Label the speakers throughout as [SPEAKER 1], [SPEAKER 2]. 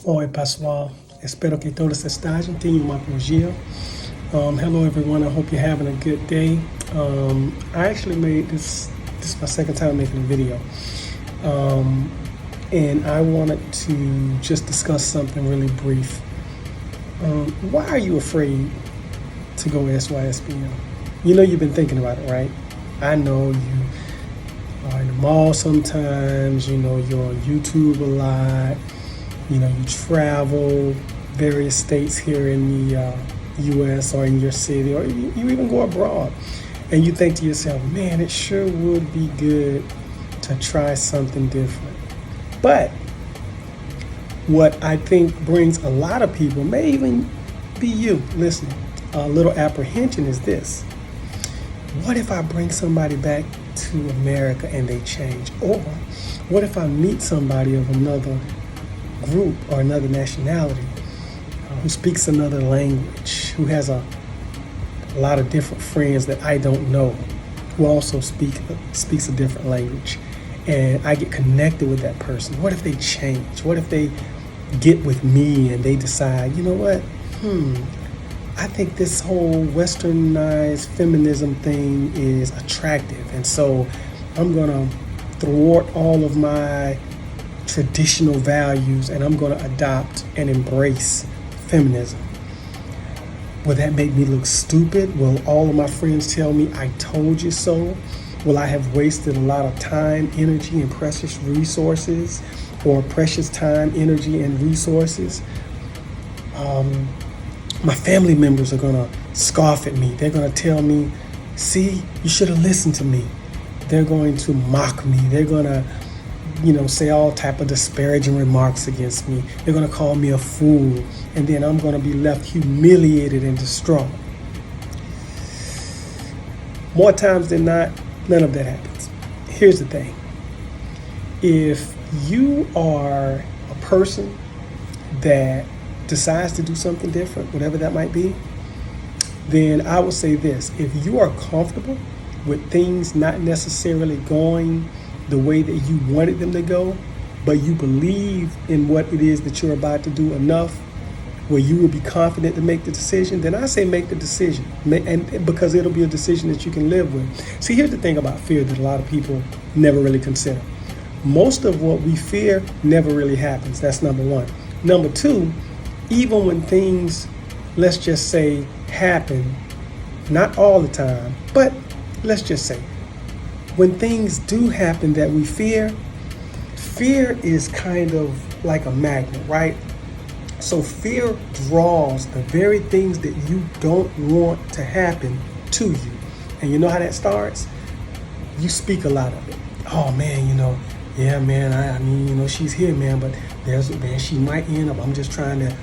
[SPEAKER 1] Oi, pessoal. Espero que todos estejam. Tenham uma bom dia. Hello, everyone. I hope you're having a good day. I actually made this is my second time making a video. And I wanted to just discuss something really brief. Why are you afraid to go Sysbm? You know you've been thinking about it, right? I know you are in the mall sometimes. You know you're on YouTube a lot. You know, you travel various states here in the U.S. or in your city, or you even go abroad, and you think to yourself, man, it sure would be good to try something different. But what I think brings a lot of people, may even be you listening, a little apprehension is this. What if I bring somebody back to America and they change? Or what if I meet somebody of another group or another nationality who speaks another language, who has a lot of different friends that I don't know, who also speaks a different language, and I get connected with that person? What if they change? What if they get with me and they decide, you know what, I think this whole westernized feminism thing is attractive, and so I'm gonna thwart all of my traditional values and I'm going to adopt and embrace feminism. Will that make me look stupid? Will all of my friends tell me I told you so? Will I have wasted a lot of time, energy, and precious resources, or precious time, energy, and resources? My family members are going to scoff at me. They're going to tell me, see, you should have listened to me. They're going to mock me. They're going to say all type of disparaging remarks against me. They're going to call me a fool, and then I'm going to be left humiliated and distraught. More times than not, none of that happens. Here's the thing. If you are a person that decides to do something different, whatever that might be, then I would say this. If you are comfortable with things not necessarily going the way that you wanted them to go, but you believe in what it is that you're about to do enough where you will be confident to make the decision, then I say make the decision, and because it'll be a decision that you can live with. See, here's the thing about fear that a lot of people never really consider. Most of what we fear never really happens. That's number one. Number two, even when things, let's just say, happen, not all the time, but let's just say, when things do happen that we fear is kind of like a magnet, right? So fear draws the very things that you don't want to happen to you. And you know how that starts? You speak a lot of it. Oh man, yeah man, I mean, she's here, man, but she might end up, I'm just trying to,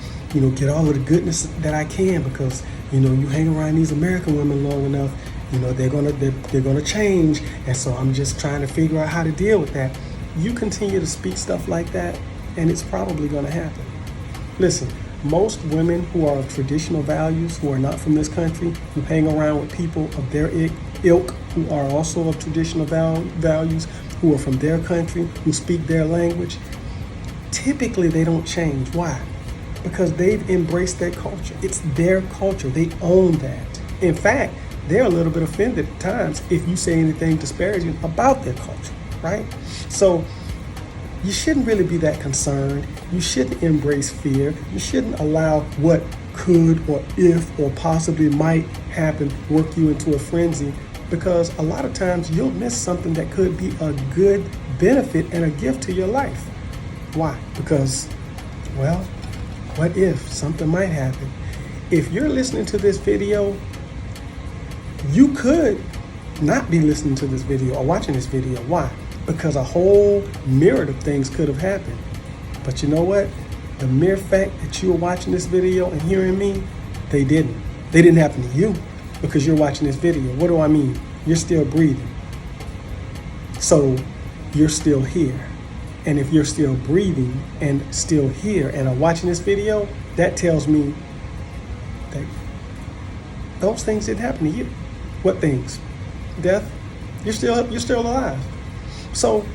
[SPEAKER 1] get all of the goodness that I can, because, you hang around these American women long enough, they're gonna change, and so I'm just trying to figure out how to deal with that. You continue to speak stuff like that, and it's probably gonna happen. Listen, most women who are of traditional values, who are not from this country, who hang around with people of their ilk, who are also of traditional values, who are from their country, who speak their language, typically they don't change. Why? Because they've embraced their culture. It's their culture. They own that. In fact, they're a little bit offended at times if you say anything disparaging about their culture, right? So you shouldn't really be that concerned. You shouldn't embrace fear. You shouldn't allow what could or if or possibly might happen work you into a frenzy, because a lot of times you'll miss something that could be a good benefit and a gift to your life. Why? Because, well, what if something might happen? If you're listening to this video, you could not be listening to this video or watching this video. Why? Because a whole myriad of things could have happened. But you know what? The mere fact that you're watching this video and hearing me, they didn't. They didn't happen to you because you're watching this video. What do I mean? You're still breathing. So you're still here. And if you're still breathing and still here and are watching this video, that tells me that those things didn't happen to you. What things? Death? You're still alive. So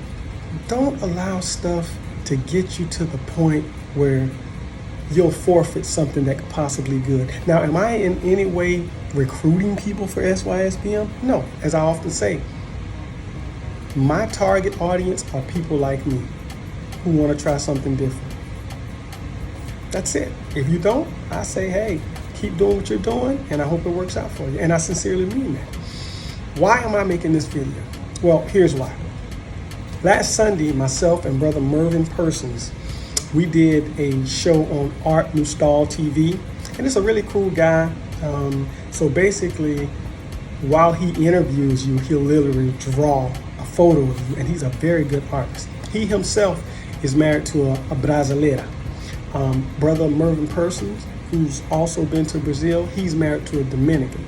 [SPEAKER 1] don't allow stuff to get you to the point where you'll forfeit something that could possibly be good. Now, am I in any way recruiting people for SYSBM? No. As I often say, my target audience are people like me who want to try something different. That's it. If you don't, I say, hey, keep doing what you're doing, and I hope it works out for you. And I sincerely mean that. Why am I making this video? Well, here's why. Last Sunday, myself and brother Mervin Persons, we did a show on Art Nustal TV, and it's a really cool guy. So basically, while he interviews you, he'll literally draw a photo of you, and he's a very good artist. He himself is married to a brasileira. Brother Mervin Persons, who's also been to Brazil, he's married to a Dominican.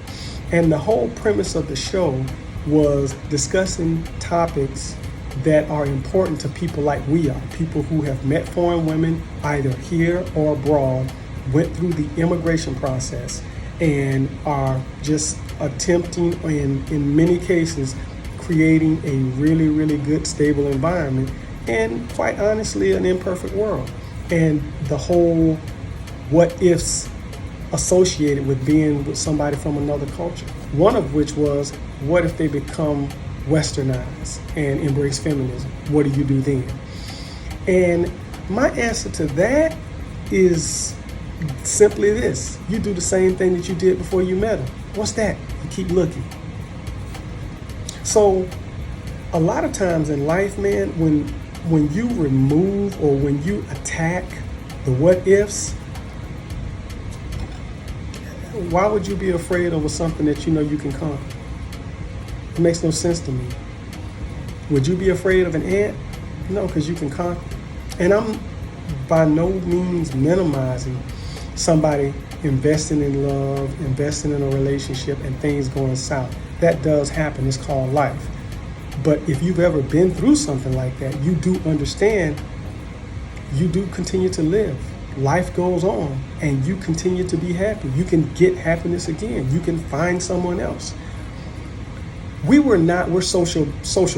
[SPEAKER 1] And the whole premise of the show was discussing topics that are important to people like we are, people who have met foreign women either here or abroad, went through the immigration process, and are just attempting, in many cases, creating a really, really good, stable environment, and quite honestly, an imperfect world. And the whole what ifs associated with being with somebody from another culture. One of which was, what if they become westernized and embrace feminism? What do you do then? And my answer to that is simply this. You do the same thing that you did before you met them. What's that? You keep looking. So a lot of times in life, man, when you remove or when you attack the what ifs, why would you be afraid over something that you know you can conquer? It makes no sense to me. Would you be afraid of an ant? No, because you can conquer. And I'm by no means minimizing somebody investing in love, investing in a relationship, and things going south. That does happen. It's called life. But if you've ever been through something like that, you do understand, you do continue to live. Life goes on, and you continue to be happy. You can get happiness again. You can find someone else. We're social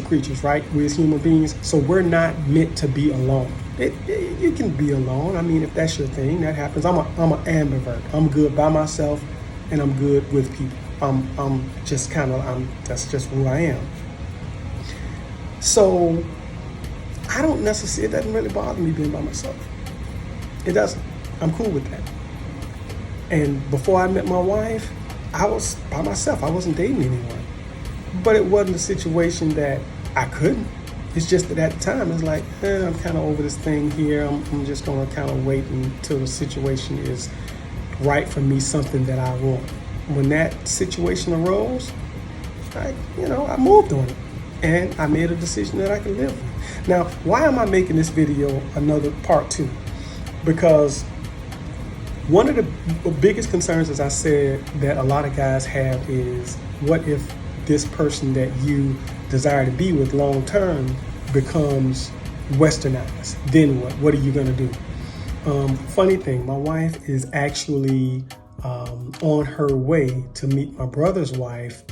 [SPEAKER 1] creatures, right? We as human beings, so we're not meant to be alone. You can be alone. I mean, if that's your thing, that happens. I'm an ambivert. I'm good by myself, and I'm good with people. That's just who I am. So I don't necessarily, it doesn't really bother me being by myself. It doesn't. I'm cool with that. And before I met my wife, I was by myself. I wasn't dating anyone. But it wasn't a situation that I couldn't. It's just that at the time, it's like, I'm kind of over this thing here. I'm just going to kind of wait until the situation is right for me, something that I want. When that situation arose, I moved on it. And I made a decision that I could live with. Now, why am I making this video another part 2? Because one of the biggest concerns, as I said, that a lot of guys have is, what if this person that you desire to be with long term becomes westernized? Then what? What are you going to do? Funny thing, my wife is actually on her way to meet my brother's wife.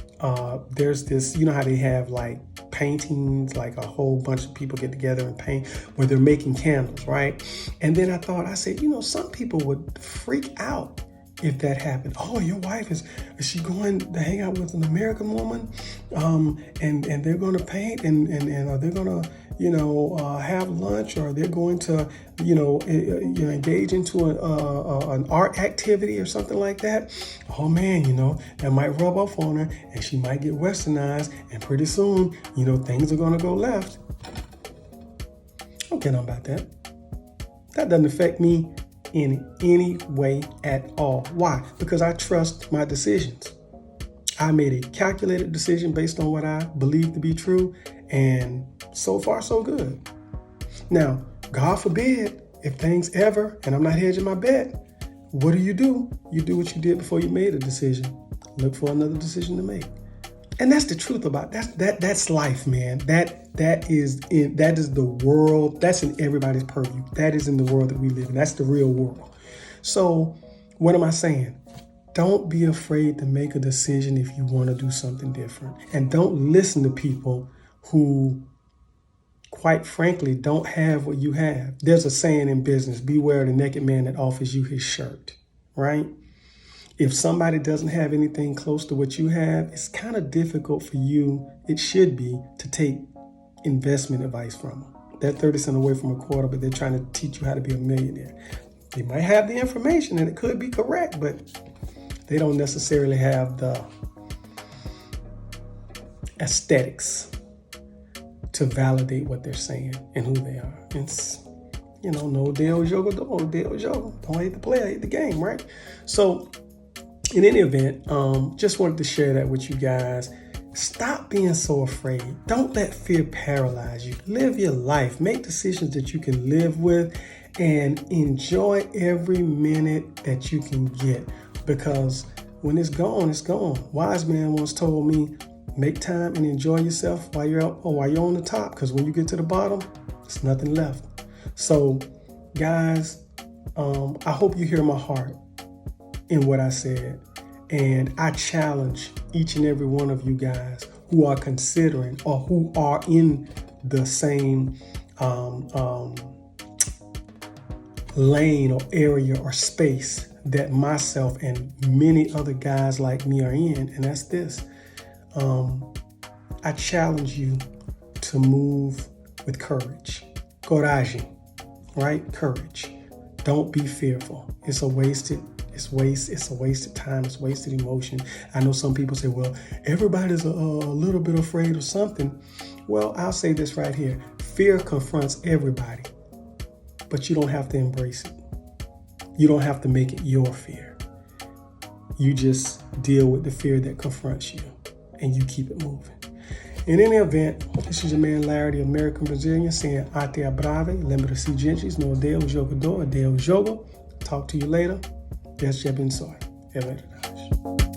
[SPEAKER 1] There's this, you know how they have like paintings, like a whole bunch of people get together and paint, where they're making candles, right? And then I said, some people would freak out if that happened. Oh, your wife is she going to hang out with an American woman? And they're going to paint and are they going to, have lunch, or they're going to, engage into an art activity or something like that? Oh man, that might rub off on her, and she might get westernized, and pretty soon, things are going to go left. I don't care nothing about that. That doesn't affect me in any way at all. Why? Because I trust my decisions. I made a calculated decision based on what I believe to be true, and so far so good. Now, God forbid, if things ever, and I'm not hedging my bet, what do? You do what you did before you made a decision. Look for another decision to make. And that's the truth about that's life, man. That is the world. That's in everybody's purview. That is in the world that we live in. That's the real world. So what am I saying? Don't be afraid to make a decision if you want to do something different. And don't listen to people who quite frankly, don't have what you have. There's a saying in business, beware the naked man that offers you his shirt, right? If somebody doesn't have anything close to what you have, it's kind of difficult for you, it should be, to take investment advice from them. They're 30 cents away from a quarter, but they're trying to teach you how to be a millionaire. They might have the information and it could be correct, but they don't necessarily have the aesthetics to validate what they're saying and who they are. It's, no deal yoga, no deal yoga. Don't hate the player, hate the game, right? So in any event, just wanted to share that with you guys. Stop being so afraid. Don't let fear paralyze you. Live your life. Make decisions that you can live with and enjoy every minute that you can get, because when it's gone, it's gone. Wise man once told me, make time and enjoy yourself while you're up or while you're on the top, because when you get to the bottom, there's nothing left. So guys, I hope you hear my heart in what I said. And I challenge each and every one of you guys who are considering or who are in the same lane or area or space that myself and many other guys like me are in, and that's this. I challenge you to move with courage. Coragem, right? Courage. Don't be fearful. It's a wasted time. It's wasted emotion. I know some people say, well, everybody's a little bit afraid of something. Well, I'll say this right here. Fear confronts everybody, but you don't have to embrace it. You don't have to make it your fear. You just deal with the fear that confronts you and you keep it moving. In any event, this is your man Larry, the American Brazilian, saying até a breve, lembra-se, gente, no Deus jogador, Deus jogo. Talk to you later. Deus te abençoe. É verdade.